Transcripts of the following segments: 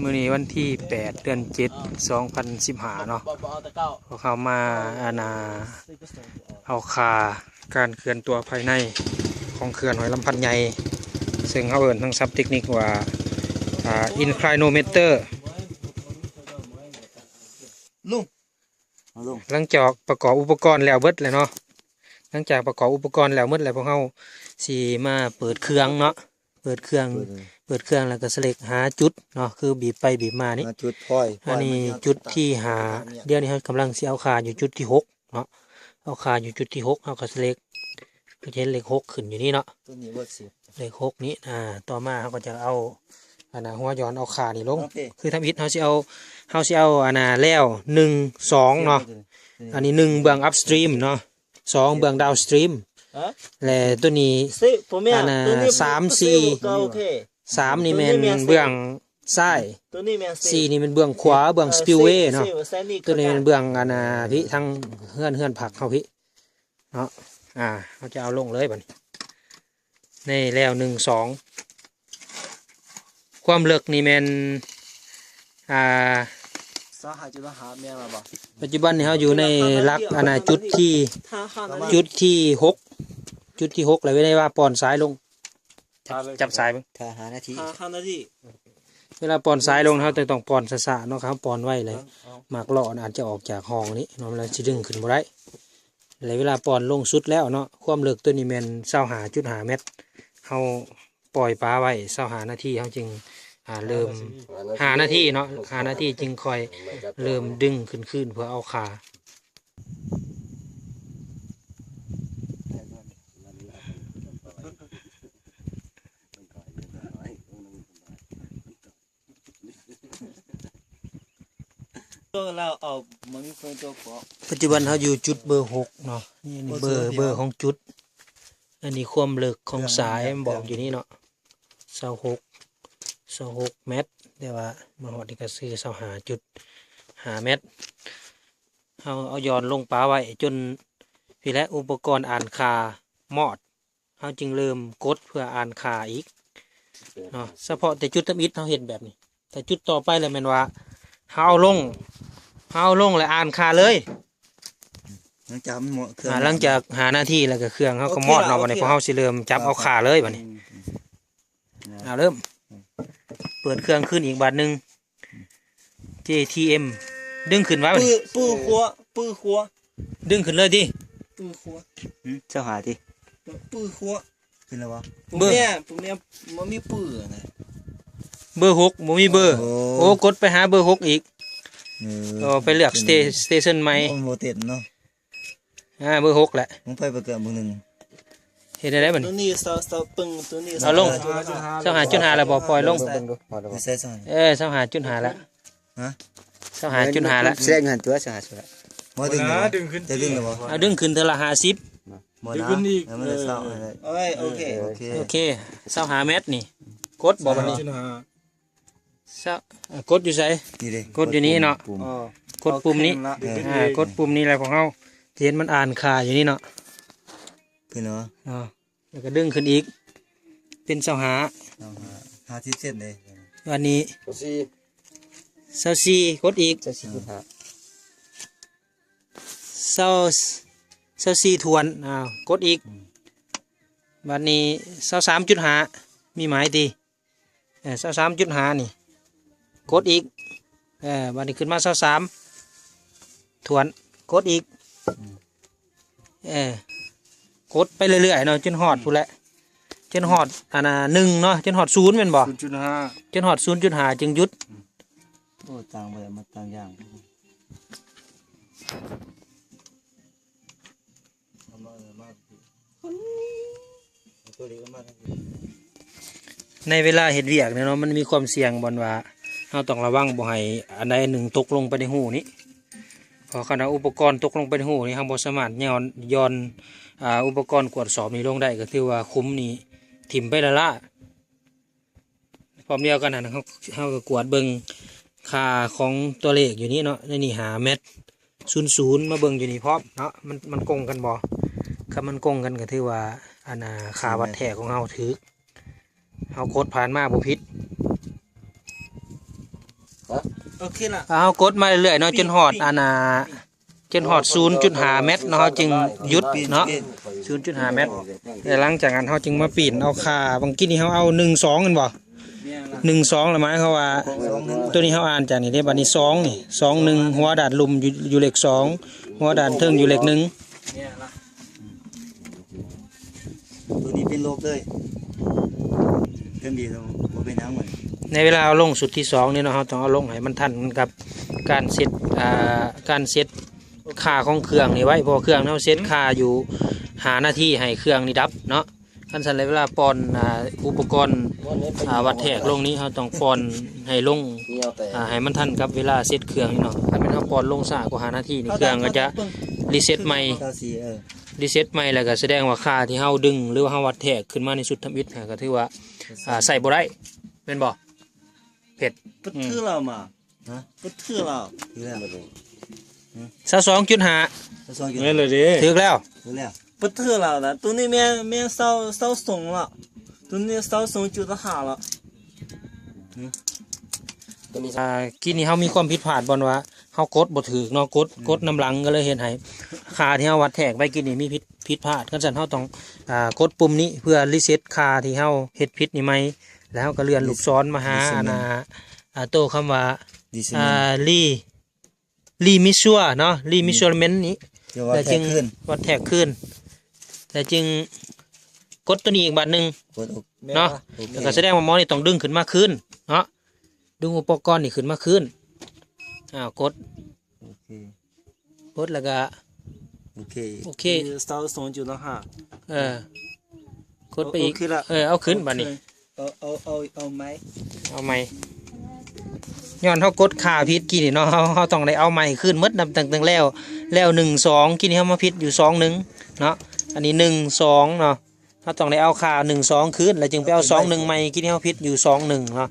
มื้อนี้วันที่8 เดือน 7 2015เนาะเขามาเอาค่าการเคลื่อนตัวภายในของเขื่อนหอยลำพันใหญ่ซึ่งเขาเอิ้นทั้งศัพท์เทคนิคว่าinclinometer หลังจากประกอบอุปกรณ์แล้วเบิดเลยเนาะหลังจากประกอบอุปกรณ์แล้วเบิดแล้วพวกเขาสิมาเปิดเครื่องเนาะเปิดเครื่องแล้วก็สเล็กหาจุดเนาะคือบีบไปบีบมานี่จุดพ่อยอันนี้จุดที่หาเดี๋ยวนี้เขากำลังสิเอาคาอยู่จุดที่6เนาะเอาคาอยู่จุดที่6เอาก็สเล็กคือเห็นเลข6ขึ้นอยู่นี่เนาะตัวนี้ว่า10เลข6นี้ต่อมาเขาก็จะเอาหัวย้อนเอาขานี่ลงคือทำอิฐเขาสิเอาแล้ว1 2เนาะอันนี้1เบื้อง upstream เนาะ2เบื้อง downstream และตัวนี้3 4 3นี่แม่นเบื้องซ้าย4นี่เป็นเบื้องขวาเบื้อง spillway เนาะตัวนี้เป็นเบื้องพี่ทั้งเฮือนผักเขาพี่เนาะเขาจะเอาลงเลยบัดนี้นี่แล้ว1 2ความลึกนี่แม่นปัจจุบันนี่เขาอยู่ในหลักจุดที่6เลยไม่ได้ว่าปอนซ้ายลงจับสายมั้ง5 นาทีเวลาปอนซ้ายลงเขาต้องปอนสะเนาะครับปอนไว้เลยหมากหล่ออาจจะออกจากห้องนี้เนาะแล้วจะดึงขึ้นบ่ได้เลยเวลาปอนลงสุดแล้วเนาะความลึกตัวนี้แม่น25.5 เมตรเขาปล่อยปลาไว้25 นาทีเขาจึงเริ่ม5 นาทีเนาะ5 นาทีจึงค่อยเริ่มดึงขึ้นเพื่อเอาขาเราเอามันมีคนตัวขอปัจจุบันเขาอยู่จุดเบอร์6เนาะนี่เบอร์ของจุดอันนี้ความลึกของสายบอกอยู่นี่เนาะ26 เมตรแต่ว่ามาหอดนี่ก็ซื้อ25.5 เมตรเอาย้อนลงปลาไว้จนพี่และอุปกรณ์อ่านค่ามอดเขาจึงเริ่มกดเพื่ออ่านค่าอีกเนาะเฉพาะแต่จุดทำอิฐเขาเห็นแบบนี้แต่จุดต่อไปเลยแม่นว่าเขาเอาลงแล้วอ่านค่าเลยหลังจาก5 นาทีแล้วก็เครื่องเขาก็มอดเนาะวันนี้พอเขาสิเริ่มจับเอาค่าเลยวันนี้เริ่มเปิดเครื่องขึ้นอีกบาทหนึ่ง JTM ดึงขึ้นไว้ปื้อขัวดึงขึ้นเลยดิปื้อขัวเจ้าหาดิปื้อขัวขึ้นแล้ววะผมเนี่ยมันมีปื้อนะเบอร์6บ่มีเบอร์โอ้กดไปหาเบอร์6อีกไปเลือกสเตชันใหม่โมเต็ดเนาะเบอร์6แหละผมไปประกอบเบอร์1เห็นได้บ่นี่ตัวนี้สาวปึ้งตัวนี้เอาลง25.5แล้วบ่ปล่อยลง25.5แล้ว25.5แล้วแสดงหันตัว25แล้วบ่ดึงขึ้นจะดึงหรือบ่ดึงขึ้นเท่าละ50ดึงขึ้นอีกโอเค25 เมตรนี่กดบ่บัดนี้กดอยู่ไสกดอยู่นี้เนาะกดปุ่มนี้กดปุ่มนี้แหละของเฮาเห็นมันอ่านค่าอยู่นี่เนาะขึ้นเนาะแล้วก็ดึงขึ้นอีกเป็น50เส้นเลยวันนี้24กดอีก24ทวนกดอีกวันนี้23.5มีหมายตี23.5นี่กดอีกวันนี้ขึ้นมา23ทวนกดอีกกดไปเรื่อยๆเนาะจนหอดพูดแหละจนหอด1เนาะจนหอด0แม่นบ่0.5จนหอด 0.5 จึงหยุดโอ้ต่างไปมาต่างอย่างในเวลาเฮ็ดเวียกเนาะมันมีความเสี่ยงบ่ว่าเราต้องระวังบ่ให้อันใดอันหนึ่งตกลงไปในหูนี้พอขณะอุปกรณ์ตกลงไปในหูนี้เราบ่สามารถย้อนอุปกรณ์กวดสอบนี้ลงได้ก็ถือว่าคุ้มนี่ถิ่มไปละพร้อมเดียวกันนะเขาก็กวดเบิ่งค่าของตัวเลขอยู่นี้เนาะนี่5 เมตร 00มาเบิ่งอยู่นี่พร้อมเนาะมันกงกันบ่ถ้ามันกงกันก็ถือว่าค่าวัดแท้ของเราถือ เอาโคตรผ่านมาบุพิษ โอเคละ เอากดมาเรื่อยๆเนาะจนฮอดจนฮอด 0.5 เมตรเนาะเราจึงหยุดเนาะ 0.5 เมตรแต่หลังจากนั้นเราจึงมาปีนเอาค่าบางกี้นี่เราเอา1 2กันบ่1 2ละหมายเขามว่าตัวนี้เขาอ่านจากนี่เด้บัดนี้2นี่2 1หัวด่านลุมอยู่เลข2หัวด่านเทิงอยู่เลข1 เนี่ยละตัวนี้เป็นลบเลยเต็มดีแล้วบ่เป็นหยังเหมือน ในเวลาเอาลงสุดที่2นี่เนาะเราต้องเอาลงให้มันทันกับการเซตค่าของเครื่องนี่ไว้เพอเครื่องเราเซตค่าอยู่5 นาทีให้เครื่องนี่ดับเนาะคันสันเลยเวลาปอนอุปกรณ์วัดแทกลงนี้เราต้องปอนให้ลงให้มันทันกับเวลาเซตเครื่องนี่เนาะถ้าเป็นเราปอนลงช้ากว่า5 นาทีนี่เครื่องก็จะรีเซ็ตใหม่รีเซ็ตใหม่แล้วก็แสดงว่าค่าที่เฮาดึงหรือว่าเฮาวัดแทกขึ้นมาในสุดทำอิฐก็ถือว่าใส่บ่ได้แม่นบ่เผ็ด ปะทื่อเรามาฮะปะทื่อเราถือแล้ว 22.5 นี่เลยดิ ถึกแล้ว ถือแล้วปะทื่อเราละตัวนี้แม่เศร้าส่งละตัวนี้เศร้าส่งจุดหาละ กินนี่เฮามีความผิดพลาดบ่นว่าเฮากดบ่ถูกเนาะกดน้ำหลังก็เลยเฮ็ดให้ค่าที่เฮาวัดแทกไปกินนี่มีผิดพลาดคันซั่นเฮาต้องกดปุ่มนี้เพื่อรีเซ็ตค่าที่เฮาเฮ็ดผิดนี่ใหม่แล้วก็เลื่อนลูกศรมาหาโตคำว่ารีมิชัวเนาะรีมิชัวเมนต์นี้ เดี๋ยวว่า แต่ แท จึ ก ง ขึ้น วัดแทกขึ้นแต่จึงกดตัวนี้อีกบาทหนึง กดอก เนาะแล้วก็แสดงว่าหมอนี่ต้องดึงขึ้นมาขึ้นเนาะดึงอุปกรณ์นี่ขึ้นมาขึ้นกด โอเค กดแล้วก็ โอเค โอเค เศร้าส่งจุดหาก ดไปอีก โอเคละ เอาขึ้นบาทนี้ เอาไหม เอาไม้ย้อนเขากดขาพิษกี่นี่เนาะเขาต้องได้เอาไม้ขึ้นมดนำตั้งแล้ว1 2กี่นี่เขามาพิษอยู่2 1เนาะอันนี้1 2เนาะเขาต้องได้เอาขา1 2ขึ้นแล้วจึงไปเอา2 1ไม้กี่นี่เขาพิษอยู่2 1เนาะ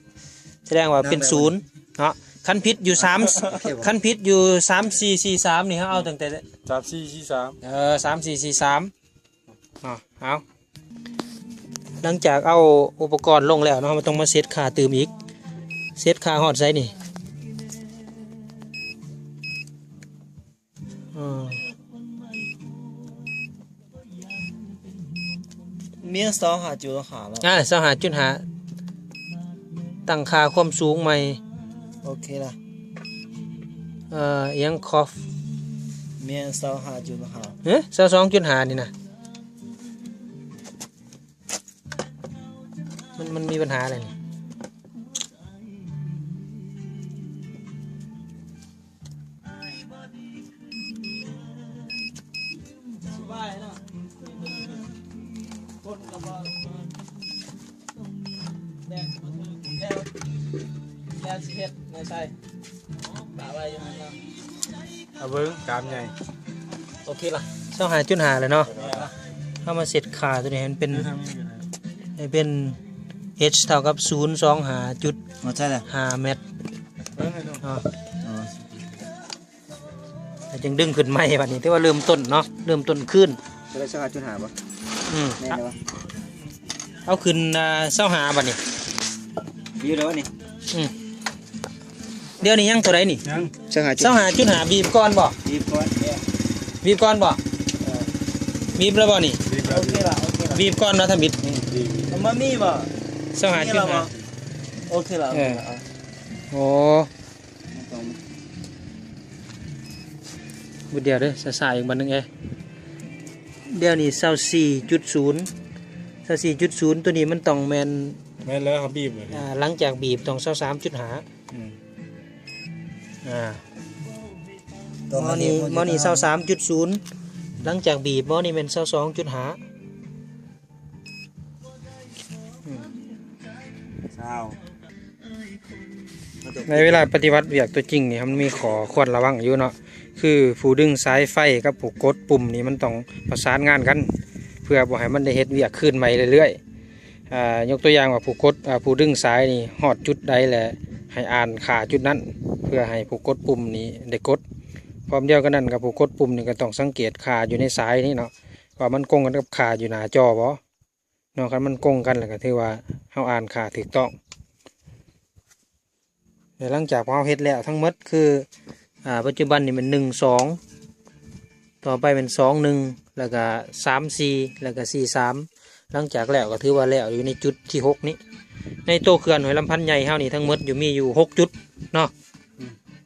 แสดงว่าเป็น0เนาะคันพิษอยู่3คันพิษอยู่3 4 4 3นี่เขาเอาตั้งแต่ 3443 3 4 4 3เอาหลังจากเอาอุปกรณ์ลงแล้วเนาะมันต้องมาเซตขาเติมอีกเซตขาฮอดไซนี่เมียเศร้าหาจุดหาแล้ว สหาจุดหาตั้งค่าความสูงใหม่ โอเคละ ยังคอฟ เมียเศร้าหาจุดหา 22.5นี่นะมันมีปัญหาอะไรนี่เอาเบิ้งกามใหญ่ โอเคละ 22.5เลยเนาะเข้ามาเสร็จขาตัวนี้ให้มันเป็นh เท่ากับ0.25 อ๋อใช่แล้ว 5 เมตร เบิ้งให้ดู อ๋อ จึงดึงขึ้นใหม่บัดนี้ที่ว่าเริ่มต้นเนาะเริ่มต้นขึ้น จะได้เศร้าหาจุดหาปะ อืม แน่เลยวะ เอาขึ้น25บัดนี้ ดีแล้ววะนี่ เดี๋ยวนี้ยังเท่าไรนี่ ยัง เศร้าหาจุด 25.5บีบก่อนบ่ ดีก่อนเนี่ย บีบก่อนบ่บีบแล้วบ่นี่ ดีครั โอบ เคละโอเคละ บีบก่อนเนาะถ้าบิด ดี เอามามีบ่ 25.5 โอเคละโอเคละเอา โอ้ ต้อง บุดเดียวเด้อสายๆอีกบัดนึงเดี๋ยวนี้24.0ตัวนี้มันต้องแม่น แม่นแล้วเขาบีบเลย หลังจากบีบต้อง23.5 ต้อง มอนี่23.0หลังจากบีบมอนี่เป็น22.5 เศร้า ในเวลาปฏิบัติเวียกตัวจริงนี่มันมีขอควรระวังอยู่เนาะคือผู้ดึงสายไฟกับผู้กดปุ่มนี่มันต้องประสานงานกัน เพื่อบ่ให้มันได้เฮ็ดเวียกขึ้นใหม่เรื่อยๆยกตัวอย่างว่าผู้กดผู้ดึงสายนี่ฮอดจุดใดแหละให้อ่านค่าจุดนั้น เพื่อให้ผู้กดปุ่มนี้ได้กดพร้อมเดียวกันนั้นกับผู้กดปุ่มนี่ก็ต้องสังเกตค่าอยู่ในสายนี่เนาะว่ามันกงกันกับค่าอยู่หน้าจอบ่เนาะคันมันกงกันแล้วก็ถือว่าเฮาอ่านค่าถูกต้อง เดี๋ยวหลังจากพอเฮ็ดแล้วทั้งหมดคือปัจจุบันนี่มัน1 2ต่อไปเป็น2 1แล้วก็3 4แล้วก็4 3หลังจากแล้วก็ถือว่าแล้วอยู่ในจุดที่6นี้ในโตเขื่อนห้วยลำพันธ์ใหญ่เฮานี่ทั้งหมดอยู่มีอยู่6จุดเนาะ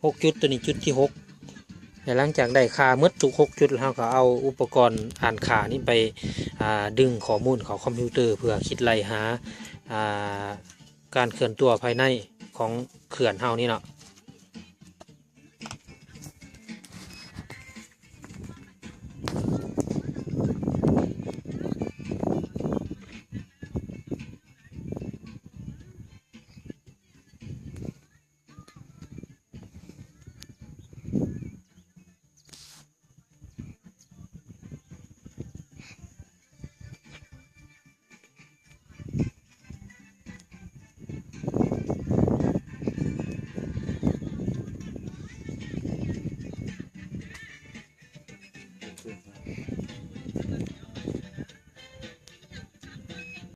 6จุดตัวนี้จุดที่6แต่หลังจากได้ค่าหมดทุก6จุดแล้วเราก็เอาอุปกรณ์อ่านค่านี้ไปดึงข้อมูลเข้าคอมพิวเตอร์เพื่อคิดไล่หาการเคลื่อนตัวภายในของเขื่อนเฮานี่เนาะ